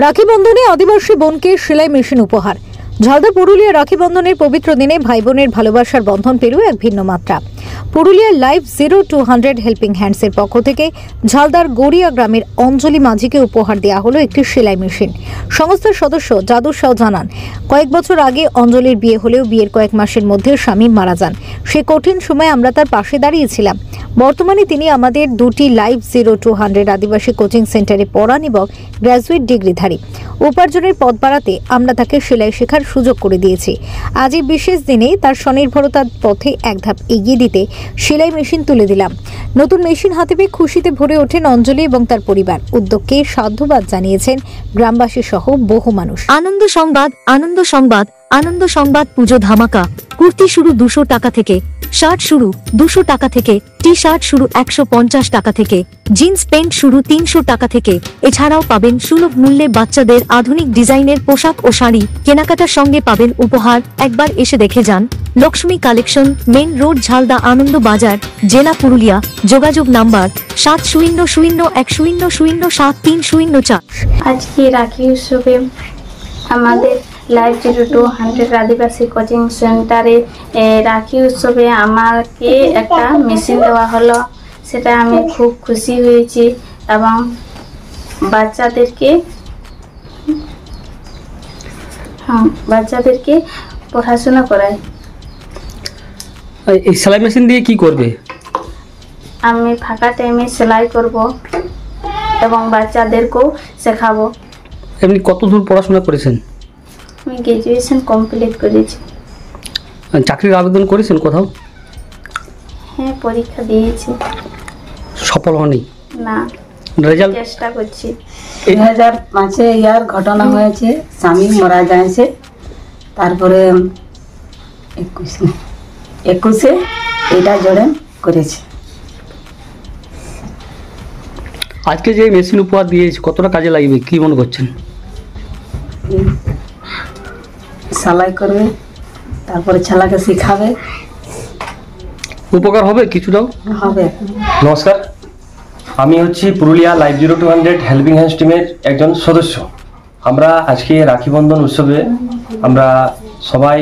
রাখি বন্ধনে আদিবাসী বোনকে সেলাই মেশিন উপহার। ঝালদা পুরুলিয়া রাখি বন্ধনের পবিত্র দিনে ভাই বোনের ভালোবাসার বন্ধন পেরু এক ভিন্ন মাত্রা। পুরুলিয়ার লাইভ 0200 হেল্পিং হ্যান্ডসের পক্ষ থেকে ঝালদার গড়িয়া গ্রামের অঞ্জলি মাঝিকে উপহার দেওয়া হলো একটি সেলাই মেশিন। সংস্থার সদস্য জাদু শাহ জানান, কয়েক বছর আগে অঞ্জলির বিয়ে হলেও বিয়ের কয়েক মাসের মধ্যে স্বামী মারা যান। সে কঠিন সময় আমরা তার পাশে দাঁড়িয়েছিলাম। বর্তমানে তিনি আমাদের দুটি লাইভ 0200 আদিবাসী কোচিং সেন্টারে পড়ান এবং গ্র্যাজুয়েট ডিগ্রিধারী। উপার্জনের পথ বাড়াতে আমরা তাকে সেলাই শেখার সুযোগ করে দিয়েছি। আজ এই বিশেষ দিনে তার স্বনির্ভরতার পথে এক ধাপ এগিয়ে দিতে সেলাই মেশিন তুলে দিলাম। নতুন মেশিন হাতে পেয়ে খুশিতে ভরে ওঠেন অঞ্জলি এবং তার পরিবার। উদ্যোগকে সাধুবাদ জানিয়েছেন গ্রামবাসী সহ বহু মানুষ। আনন্দ সংবাদ, আনন্দ সংবাদ, আনন্দ সংবাদ। পুজো ধামাকা। কুর্তি শুরু 200 টাকা থেকে, শার্ট শুরু 200 টাকা থেকে, টি শার্ট শুরু 150 টাকা থেকে, জিন্স প্যান্ট শুরু 300 টাকা থেকে। এছাড়াও পাবেন সুলভ মূল্যে বাচ্চাদের আধুনিক ডিজাইনের পোশাক ও শাড়ি। কেনাকাটার সঙ্গে পাবেন উপহার। একবার এসে দেখে যান। Lakshmi collection, main road, Jhalda, Ananda Bazar, জেলা পুরুলিয়া। যোগাযোগ নাম্বার 7001007304। আজকে রাখি উৎসবে আমাদের লাইভ 0200 আদিবাসী কোচিং সেন্টারে রাখি উৎসবে আমাকে একটা মেশিন দেওয়া হলো। সেটা আমি খুব খুশি হয়েছি এবং বাচ্চাদেরকে পড়াশোনা করাই। এই সেলাই মেশিন দিয়ে কি করবে? আমি ফাঁকা টাইমে সেলাই করব এবং বাচ্চাদেরকেও শেখাবো। এমনি কত দূর পড়াশোনা করেছেন? আমি গ্র্যাজুয়েশন কমপ্লিট করেছি। চাকরির আবেদন করেছেন কোথাও? হ্যাঁ, পরীক্ষা দিয়েছি। সফল হয়নি? না, রেজাল্ট চেষ্টা করছি। 2005-এ ইয়ার ঘটনা হয়েছে, স্বামী মারা যায়ছে। তারপরে 21-এ এটা জয়েন করেছে। আজকে যে মেশিন উপহার দিয়েছে কতটা কাজে লাগবে কি মনে করছেন? সেলাই করবে, তারপরে ছেলেকে শিখাবে, উপকার হবে কিছুটাও হবে। নমস্কার, আমি হচ্ছি পুরুলিয়া লাইভ 0200 হেল্পিং হ্যান্ডস টিমের একজন সদস্য। আমরা আজকে রাখি বন্ধন উৎসবে আমরা সবাই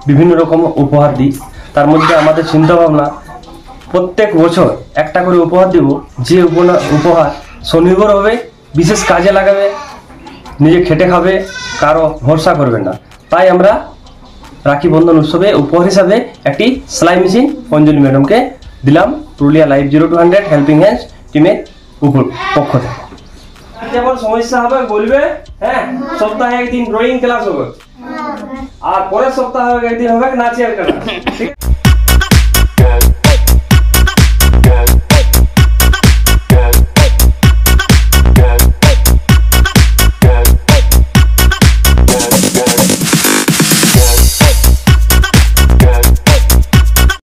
বিভিন্ন রকম উপহার দিই। তার মধ্যে আমাদের চিন্তাভাবনা প্রত্যেক বছর একটা করে উপহার দেব, যে উপহার স্বনির্ভর হবে, বিশেষ কাজে লাগাবে, নিজে খেটে খাবে, কারো ভরসা করবে না। তাই আমরা রাখি বন্ধন উৎসবে উপহার হিসাবে একটি সেলাই মেশিন অঞ্জলি ম্যাডামকে দিলাম পুরুলিয়া লাইভ 0200 হেল্পিং হ্যান্ডস টিমের পক্ষ থেকে। যেমন সমস্যা হবে বলবে, হ্যাঁ, সপ্তাহে একদিন ড্রয়িং ক্লাস হবে, আর পরের সপ্তাহে একদিন হবে নাচের ক্লাস।